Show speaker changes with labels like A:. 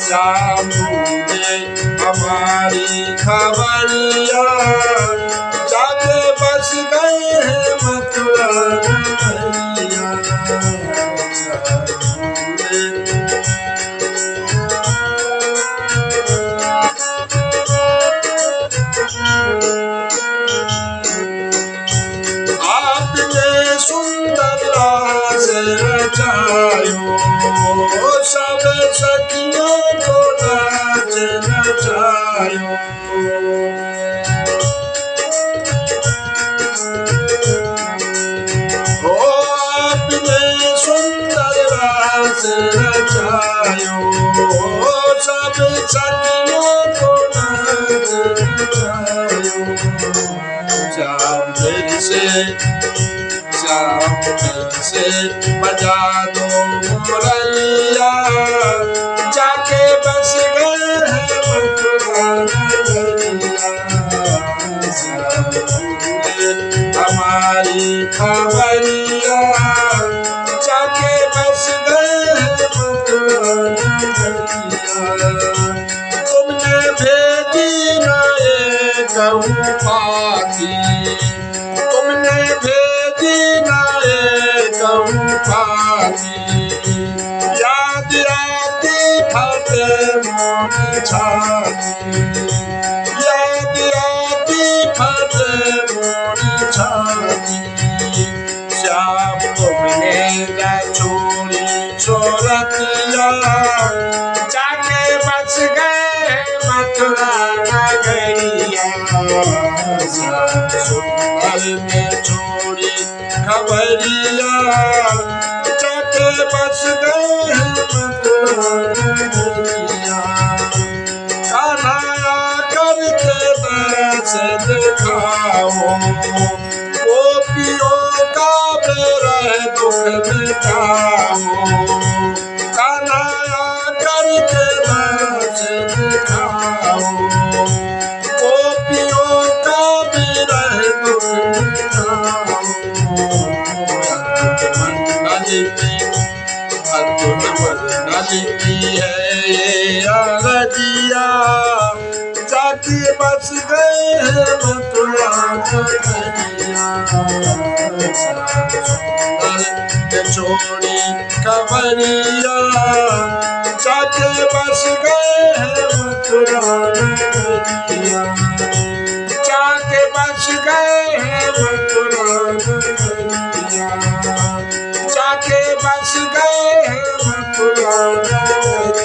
A: श्याम ने हमारी खबरिया जाके बस गए हैं मथुरा नगरिया। आपने सुंदर रास रचायो सब सखियों को नाच नचायो। आपने सुंदर रास रचायो सब सखियों को नाच नचायो। श्याम फिर से बजा दो मुरलिया जाके बस गए हैं मथुरा नगरिया। हमारी खबरिया जाके बस गए हैं मथुरा नगरिया। तुमने भेजी न एक पाती, तुमने भेजी न एक पाती, याद आती फटे मोरी छाती, याद आती फटे मोरी छाती। श्याम तुमने जा छोड़ी छोरतिया जाके बस गए मथुरा नगरिया। सुंदर में छोड़ी खबरिया जाके बस गए मथुरा नगरिया। कान्हा करके दरस दिखाओ गोपियों का बेरह दुख मिटाओ। कान्हा करके दरस दिखाओ गोपियों का बेरह दुख मिटाओ। की है ये अरजिया जाके बस गए हैं मथुरा नगरिया। छोड़ी खबरिया जाके बस गए हैं मथुरा नगरिया। जाके बस गए हैं मथुरा नगरिया। जाके बस गए हैं मथुरा नगरिया।